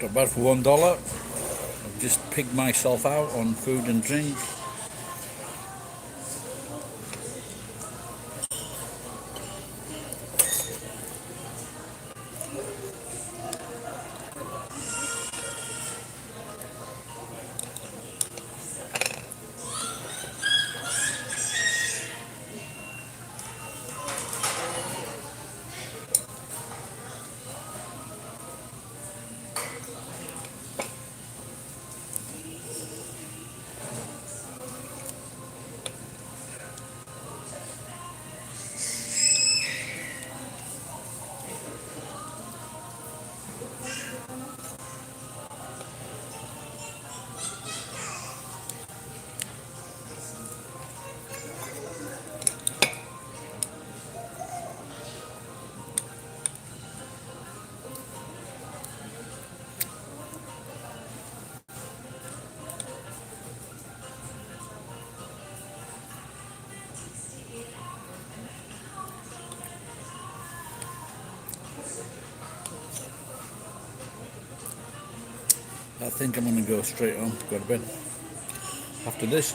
Not bad for $1. I've just pigged myself out on food and drink. I think I'm going to go straight home, go to bed after this.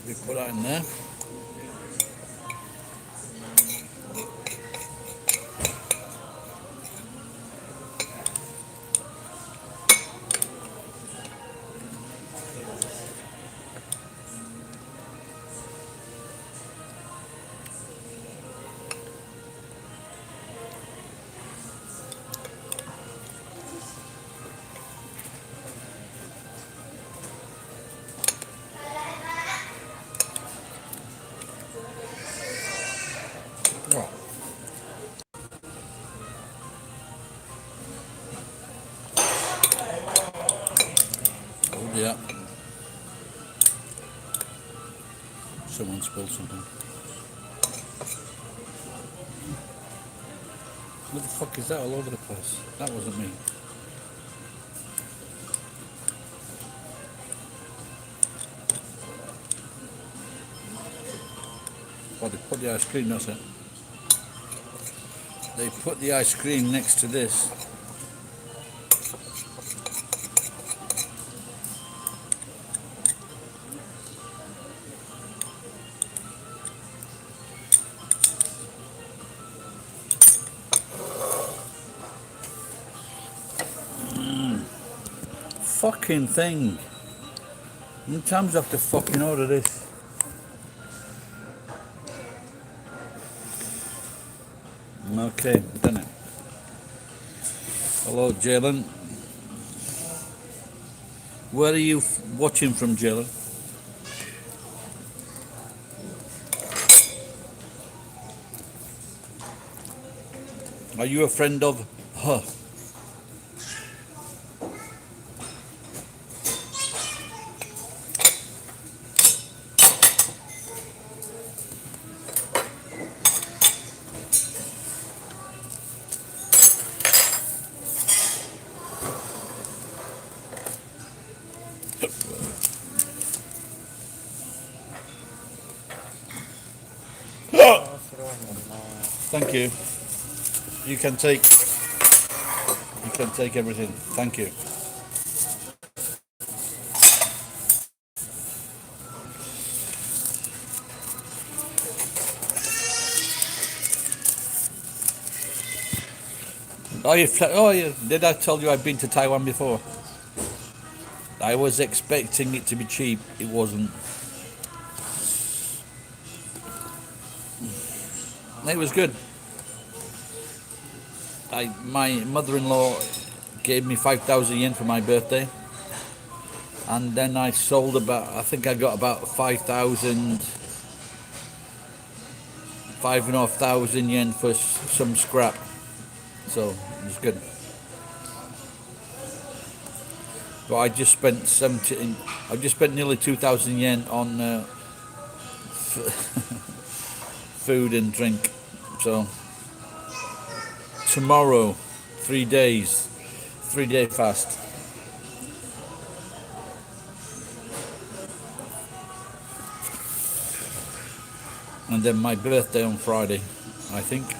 We put that in there. Oh. Oh yeah. Someone spilled something. What the fuck is that all over the place? That wasn't me. Oh, they put the ice cream, that's it. They put the ice cream next to this. Fucking thing. How many times do I have to fucking order this? Okay, done it. Hello, Jalen. Where are you watching from, Jalen? Are you a friend of her? Thank you. You can take everything. Thank you. Did I tell you I've been to Taiwan before? I was expecting it to be cheap. It wasn't. It was good. My mother-in-law gave me 5,000 yen for my birthday, and then I sold I think I got about 5,500 yen for some scrap. So it was good. But I just spent 17. I just spent nearly 2,000 yen on food and drink. So tomorrow, 3 days, 3 day fast, and then my birthday on Friday, I think.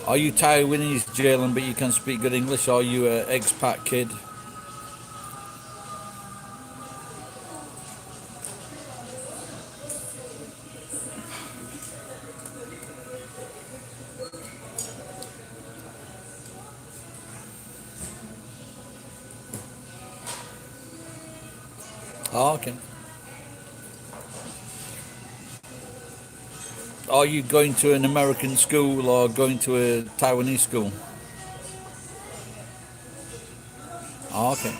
Are you Taiwanese, Jalen, but you can speak good English? Or are you an expat kid? Oh, okay. Are you going to an American school or going to a Taiwanese school? Oh, okay.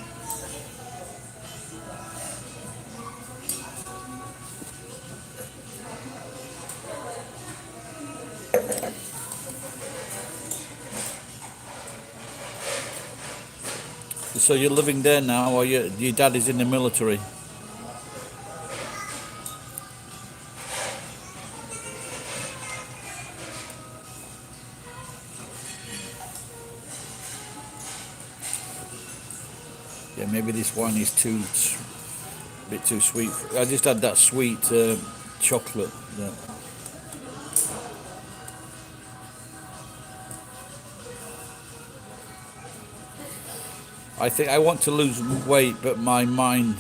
So you're living there now, or your dad is in the military? Yeah, maybe this wine is a bit too sweet. I just had that sweet chocolate. Yeah. I think I want to lose weight, but my mind.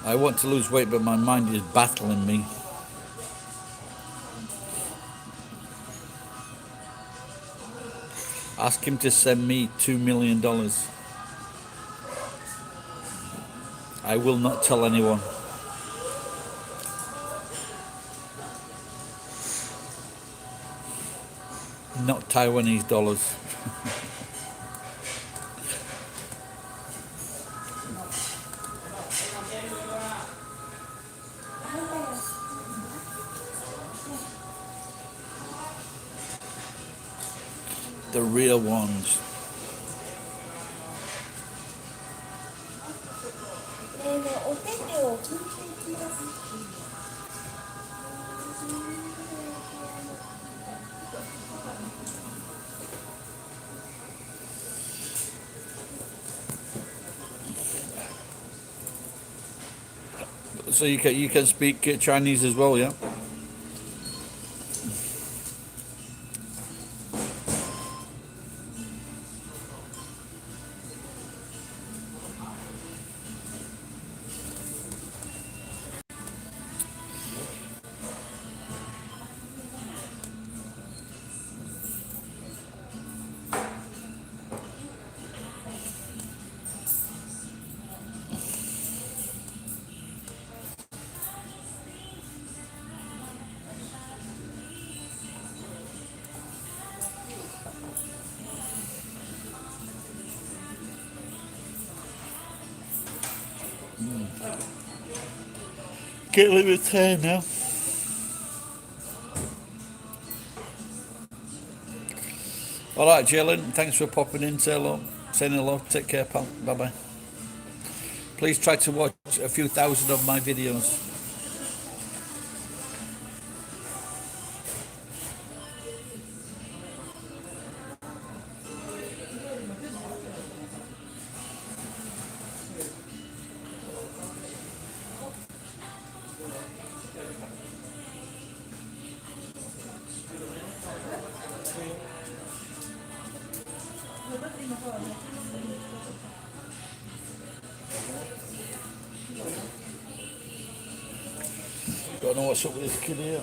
I want to lose weight, but my mind is battling me. Ask him to send me $2 million. I will not tell anyone. Not Taiwanese dollars. The real ones. So you can speak Chinese as well, yeah? Get a little bit tired now. All right, Jalen, thanks for popping in. Say hello. Saying hello. Take care, pal. Bye-bye. Please try to watch a few thousand of my videos. Don't know what's up with this kid here.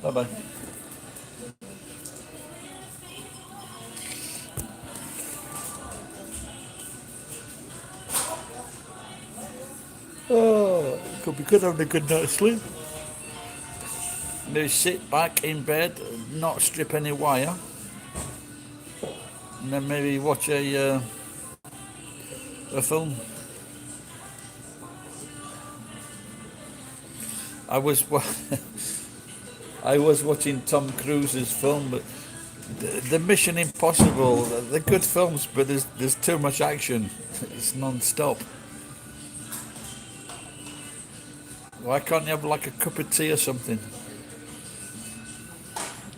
Bye-bye. Oh. Could be good having a good night's sleep. Maybe sit back in bed, not strip any wire, and then maybe watch a film. I was I was watching Tom Cruise's film, but the Mission Impossible, they're good films, but there's too much action. It's non-stop. Why can't you have like a cup of tea or something?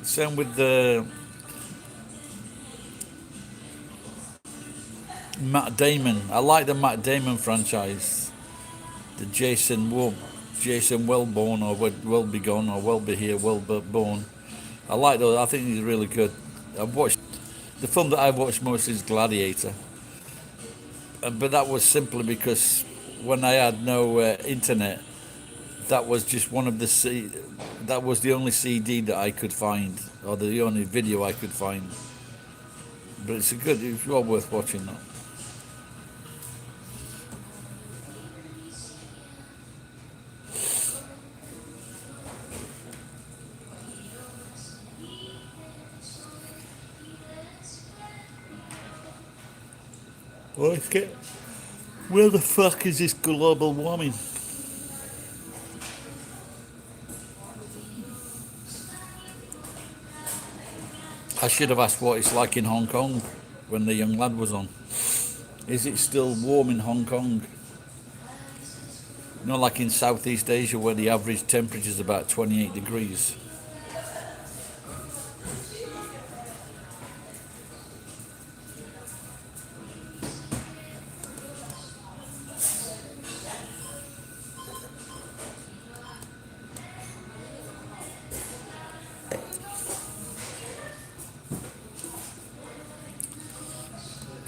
Same with the Matt Damon. I like the Matt Damon franchise. The Jason Wellborn or Will Be Gone or Will Be Here, Will Be Born. I like those. I think he's really good. I've watched the film that I've watched most is Gladiator, but that was simply because when I had no internet, that was just one of the that was the only CD that I could find, or the only video I could find. But it's well worth watching that. Where the fuck is this global warming? I should have asked what it's like in Hong Kong when the young lad was on. Is it still warm in Hong Kong? You know, like in Southeast Asia where the average temperature is about 28 degrees.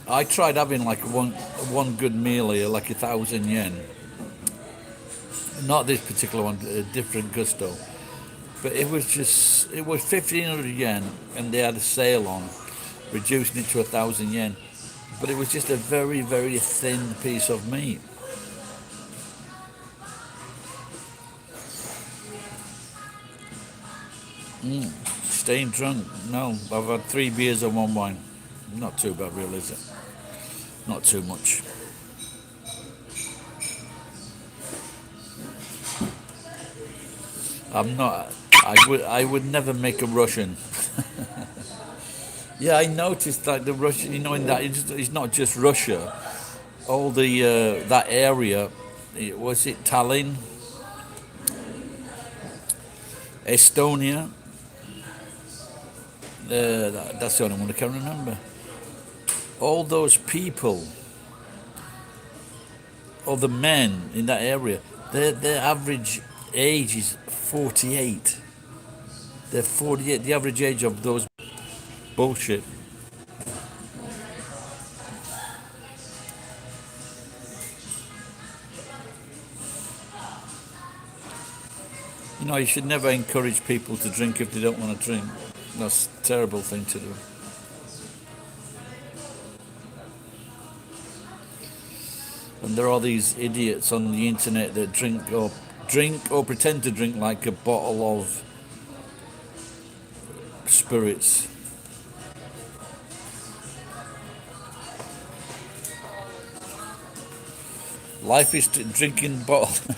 I tried having like one good meal here, like 1,000 yen. Not this particular one, a different Gusto. But it was 1,500 yen, and they had a sale on, reducing it to 1,000 yen. But it was just a very, very thin piece of meat. Staying drunk? No, I've had 3 beers and 1 wine. Not too bad, really, is it? Not too much. I'm not. I would never make a Russian. Yeah, I noticed that the Russian, in that it's not just Russia. All the that area, was it Tallinn, Estonia? That's the only one I can remember. All those people, all the men in that area, their average age is 48. They're 48. The average age of those bullshit. You should never encourage people to drink if they don't want to drink. That's a terrible thing to do. And there are these idiots on the internet that drink or pretend to drink like a bottle of spirits. Life is drinking bottle.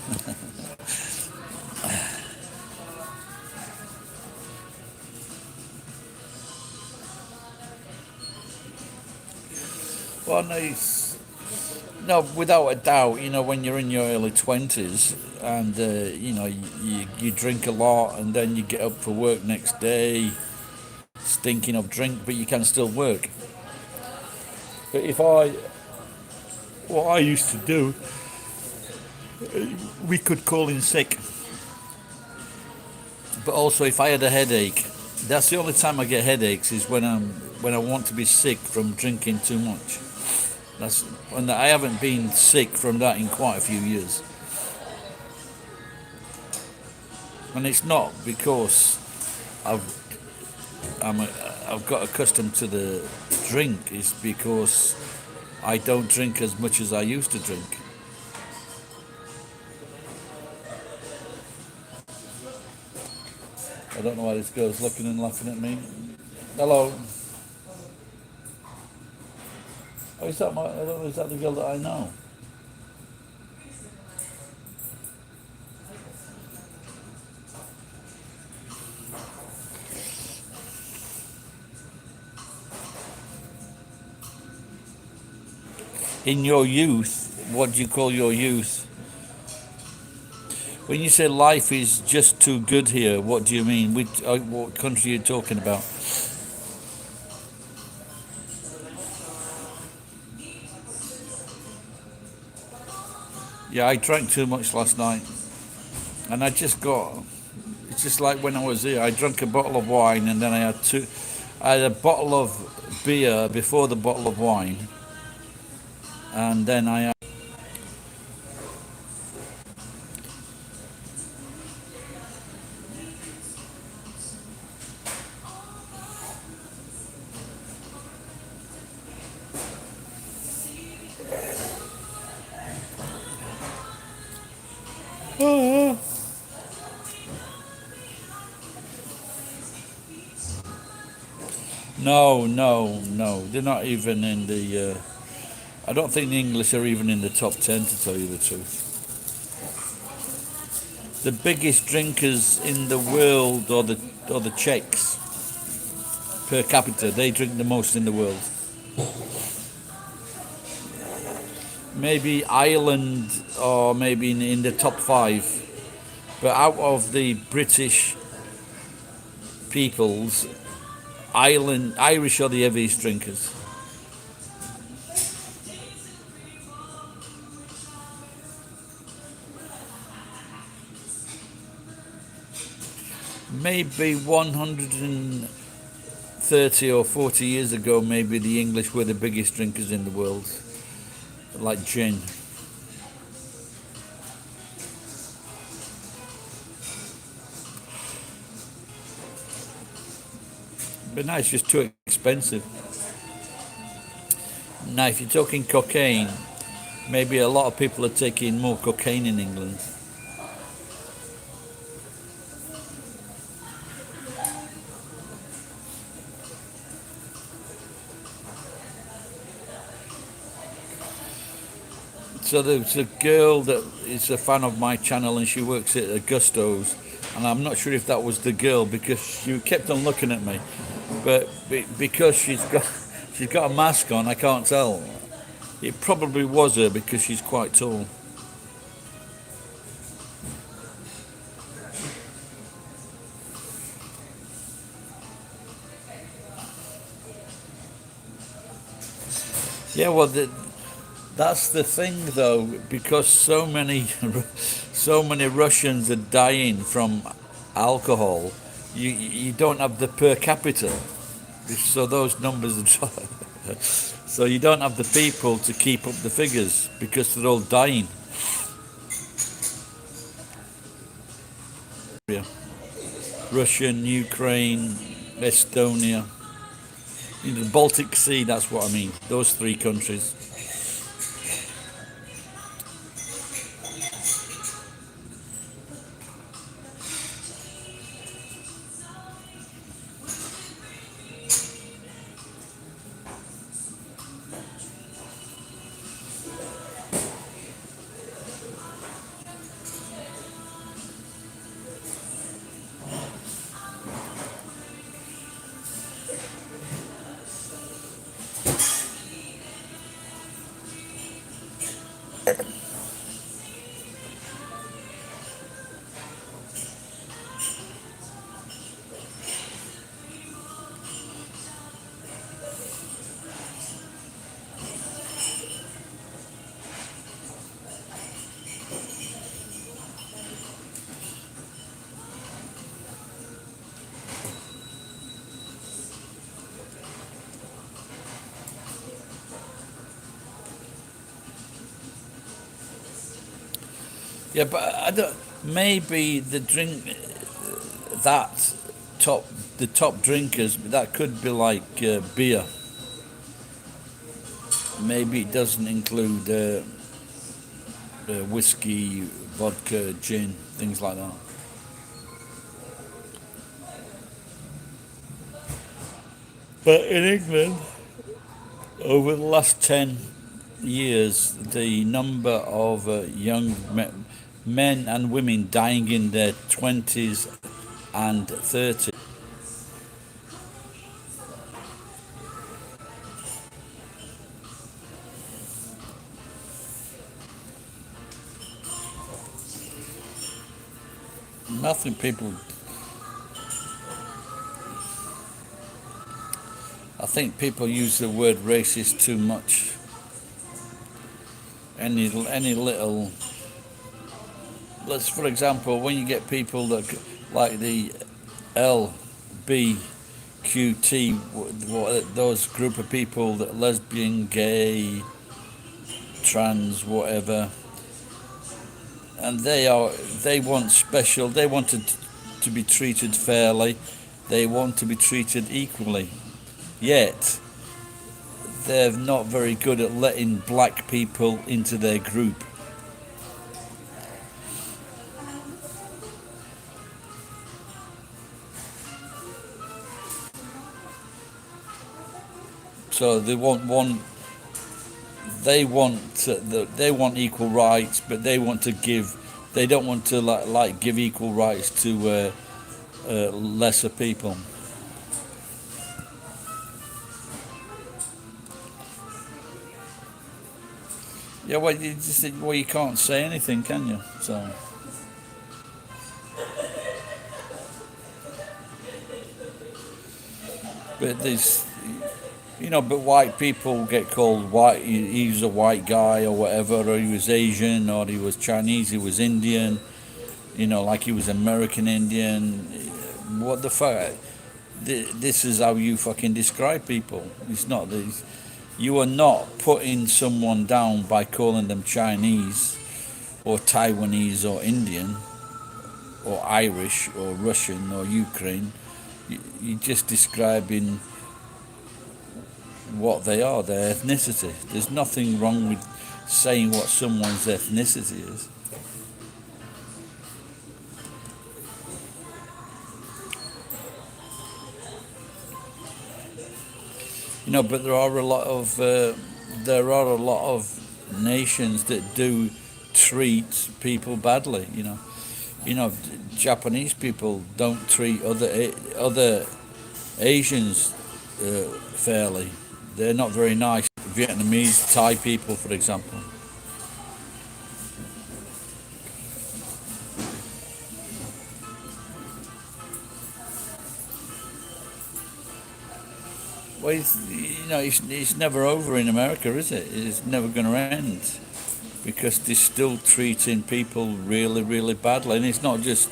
Well, no, without a doubt, when you're in your early 20s and, you drink a lot and then you get up for work next day stinking of drink, but you can still work. But what I used to do, we could call in sick. But also if I had a headache, that's the only time I get headaches is when I want to be sick from drinking too much. And I haven't been sick from that in quite a few years. And it's not because I've got accustomed to the drink. It's because I don't drink as much as I used to drink. I don't know why this girl's looking and laughing at me. Hello. Oh, is that the girl that I know? In your youth, what do you call your youth? When you say life is just too good here, what do you mean? What country are you talking about? Yeah, I drank too much last night, and it's just like when I was here. I drank a bottle of wine, and then I had a bottle of beer before the bottle of wine, and then I had, no, no, no. They're not even in the. I don't think the English are even in the top 10, to tell you the truth. The biggest drinkers in the world are the Czechs per capita. They drink the most in the world. Maybe Ireland or maybe in the top five. But out of the British peoples, Irish are the heaviest drinkers. Maybe 130 or 40 years ago, maybe the English were the biggest drinkers in the world, like gin. But now it's just too expensive. Now, if you're talking cocaine, maybe a lot of people are taking more cocaine in England. So there's a girl that is a fan of my channel and she works at Gusto's, and I'm not sure if that was the girl because she kept on looking at me, but because she's got a mask on, I can't tell. It probably was her because she's quite tall. Yeah, well, that's the thing, though, because so many Russians are dying from alcohol. You don't have the per capita, so those numbers are. So you don't have the people to keep up the figures because they're all dying. Yeah. Russian, Ukraine, Estonia, the Baltic Sea. That's what I mean. Those three countries. Yeah, but I don't. Maybe the drink that top the top drinkers that could be like beer. Maybe it doesn't include whiskey, vodka, gin, things like that. But in England, over the last 10 years, the number of men and women dying in their 20s and 30s, nothing people, I think people use the word racist too much. Any little, let's for example, when you get people that like the LBQT, those group of people that lesbian, gay, trans, whatever, and they want special. They want to be treated fairly. They want to be treated equally. Yet they're not very good at letting black people into their group. So they want one. They want equal rights, but they want to give. They don't want to like give equal rights to lesser people. Yeah, well, you can't say anything, can you? So, but there's, but white people get called white. He's a white guy or whatever, or he was Asian, or he was Chinese, he was Indian. Like he was American Indian. What the fuck? This is how you fucking describe people. It's not this. You are not putting someone down by calling them Chinese or Taiwanese or Indian or Irish or Russian or Ukraine. You're just describing what they are, their ethnicity. There's nothing wrong with saying what someone's ethnicity is. But there are a lot of nations that do treat people badly. Japanese people don't treat other Asians fairly. They're not very nice. Vietnamese, Thai people, for example. Well, it's never over in America, is it? It's never going to end because they're still treating people really, really badly. And it's not just,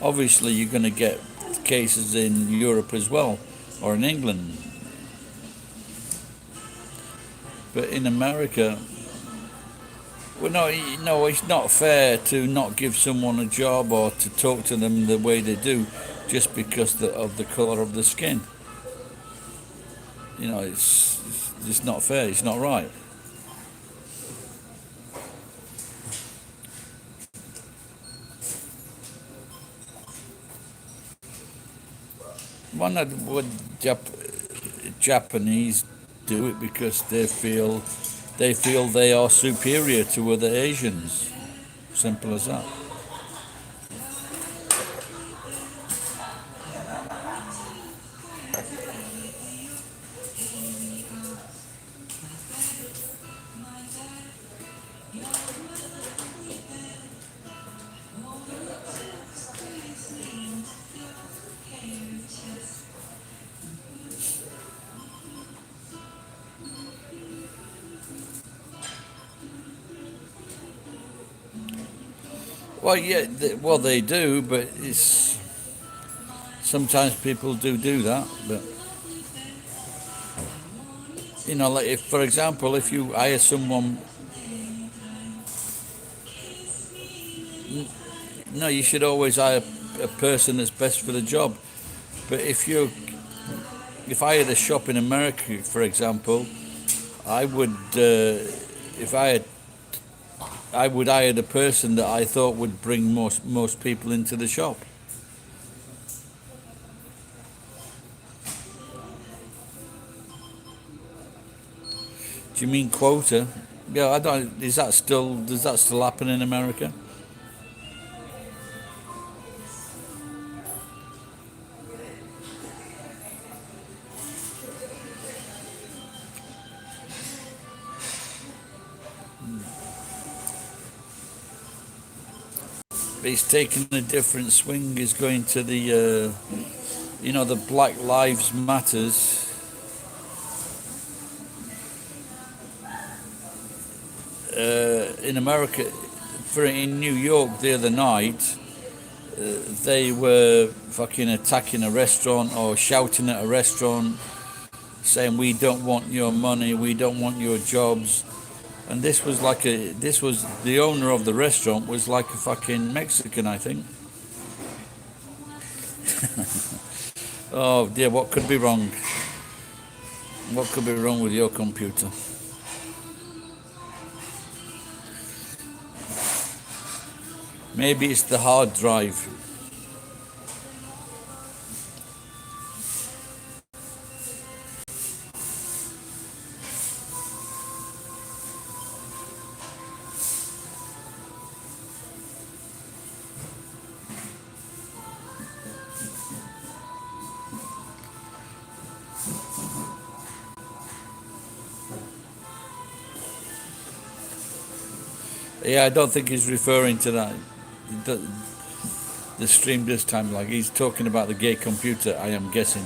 obviously, you're going to get cases in Europe as well or in England. But in America, well, no, it's not fair to not give someone a job or to talk to them the way they do just because of the colour of the skin. It's just not fair. It's not right. Why not would Japanese do it because they feel they are superior to other Asians? Simple as that. Well, yeah, they do, but it's sometimes people do that. But like if, for example, if you hire someone, no, you should always hire a person that's best for the job. But if I had a shop in America, for example, I would, if I would hire the person that I thought would bring most people into the shop. Do you mean quota? Yeah, I don't. Is that still? Does that still happen in America? But it's taking a different swing. Is going to the, the Black Lives Matters. In America, in New York the other night, they were fucking attacking a restaurant or shouting at a restaurant, saying, "We don't want your money. We don't want your jobs." And this was the owner of the restaurant was like a fucking Mexican, I think. Oh dear, what could be wrong? What could be wrong with your computer? Maybe it's the hard drive. Yeah, I don't think he's referring to that. The stream this time, like he's talking about the gay computer, I am guessing.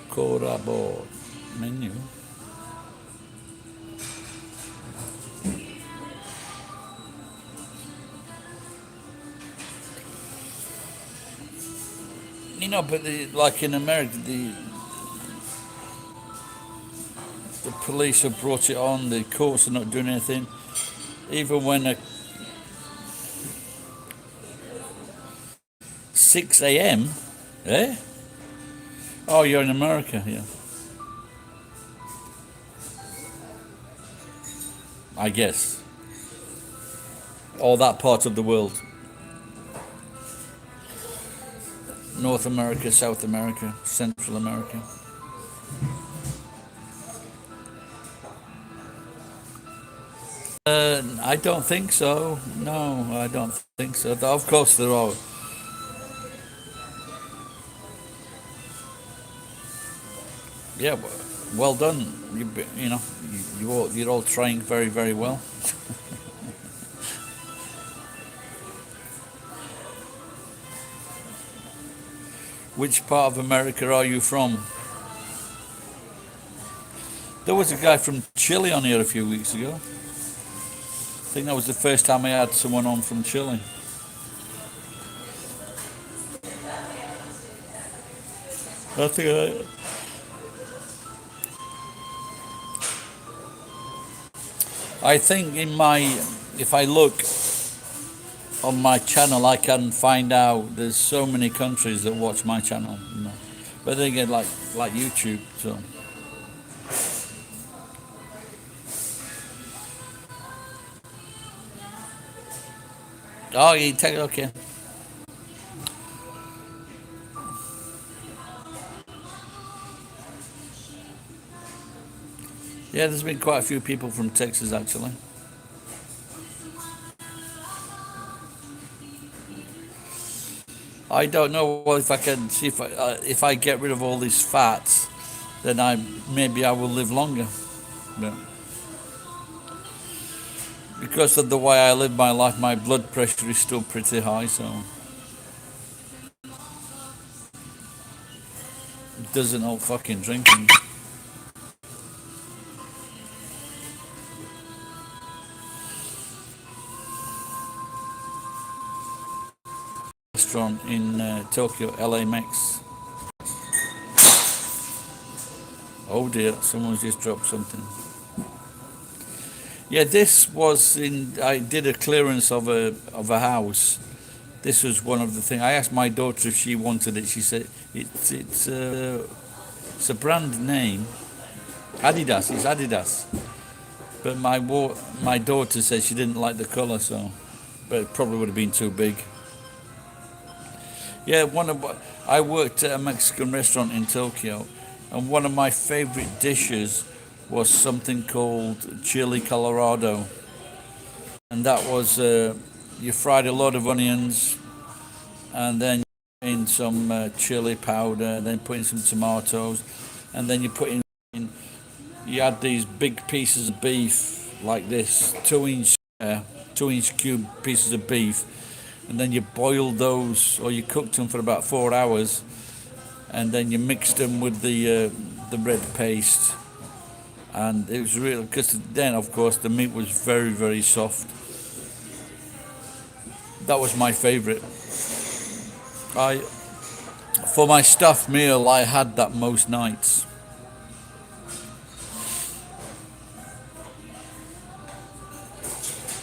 Corabo menu. But like in America, the police have brought it on. The courts are not doing anything. Even when at 6 a.m. Eh? Oh, you're in America, yeah. I guess. Or that part of the world. North America, South America, Central America. I don't think so. No, I don't think so. Of course, there are. Yeah, well done. You're all trying very, very well. Which part of America are you from? There was a guy from Chile on here a few weeks ago. I think that was the first time I had someone on from Chile. I think I think if I look on my channel, I can find out there's so many countries that watch my channel. But then again, like YouTube, so. Oh, you take it, okay. Yeah, there's been quite a few people from Texas actually. I don't know if I can see if I get rid of all these fats, then maybe I will live longer. Yeah. Because of the way I live my life, my blood pressure is still pretty high, so it doesn't help fucking drinking. Restaurant in Tokyo, LA-Mex. Oh dear, someone's just dropped something. Yeah, this was I did a clearance of a house, This was one of the things. I asked my daughter if she wanted it. She said it's a brand name, Adidas. It's Adidas. But my daughter said she didn't like the colour, so but it probably would have been too big. Yeah, I worked at a Mexican restaurant in Tokyo, and one of my favourite dishes was something called chili Colorado, and that was you fried a lot of onions, and then in some chili powder, then put in some tomatoes, and then you add these big pieces of beef like this, 2-inch cube pieces of beef, and then you boiled those or you cooked them for about 4 hours, and then you mixed them with the red paste, and it was real because then of course the meat was very, very soft. That was my favourite. For my stuffed meal, I had that most nights.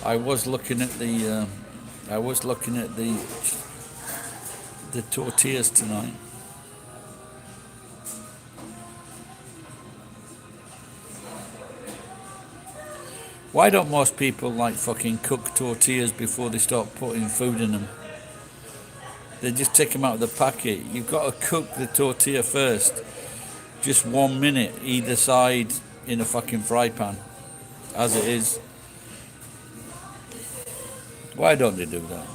I was looking at the tortillas tonight. Why don't most people like fucking cook tortillas before they start putting food in them? They just take them out of the packet. You've got to cook the tortilla first, just 1 minute either side in a fucking fry pan, as it is. Why don't they do that?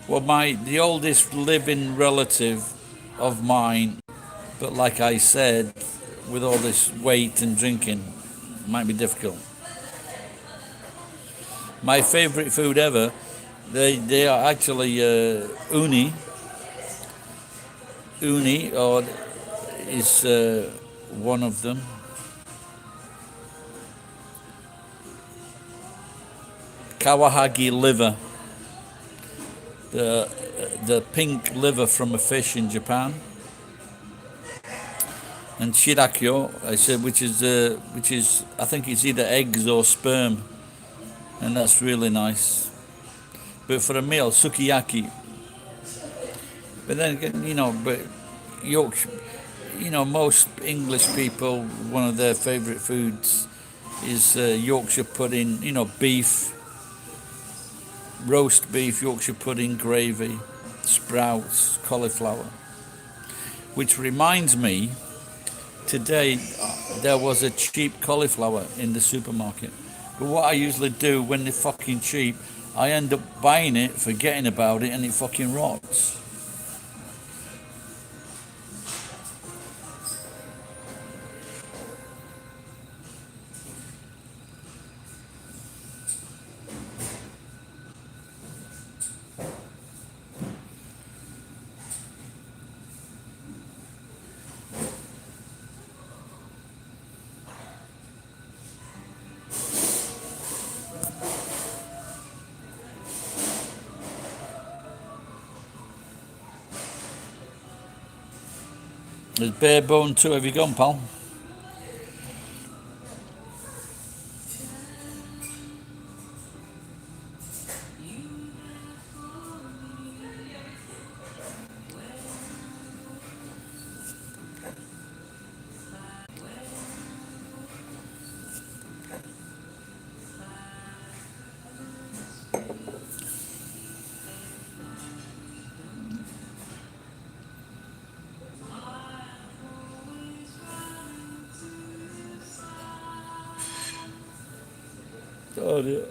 Well, the oldest living relative of mine, but like I said, with all this weight and drinking, it might be difficult. My favourite food ever, they are actually uni. Uni or is one of them. Kawahagi liver, the pink liver from a fish in Japan, and shirakyo, I said, which is I think it's either eggs or sperm, and that's really nice. But for a meal, sukiyaki. But then again, but Yorkshire, most English people, one of their favourite foods is Yorkshire pudding. Beef, roast beef, Yorkshire pudding, gravy, sprouts, cauliflower. Which reminds me, today there was a cheap cauliflower in the supermarket. But what I usually do when they're fucking cheap, I end up buying it, forgetting about it, and it fucking rots. There's bare bone too. Have you gone, pal? Oh dear.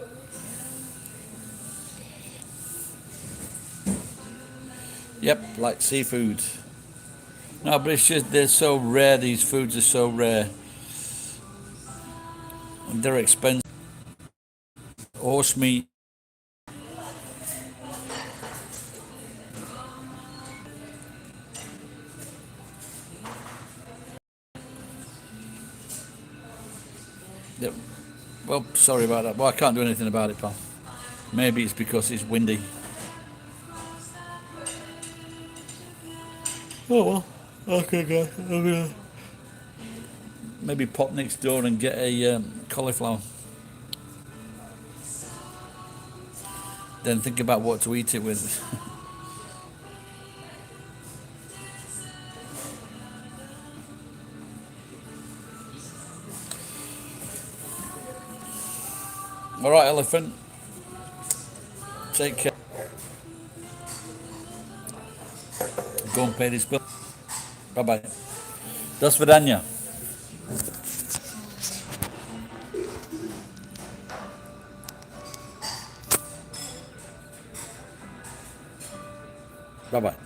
Yep, like seafood. No, but it's just they're so rare. These foods are so rare. And they're expensive. Horse meat. Yep. Well, sorry about that. Well, I can't do anything about it, pal. Maybe it's because it's windy. Oh well. Okay, guys. I'm gonna maybe pop next door and get a cauliflower. Then think about what to eat it with. All right, elephant. Take care. Go and pay this bill. Bye bye. Do svidania. Bye bye.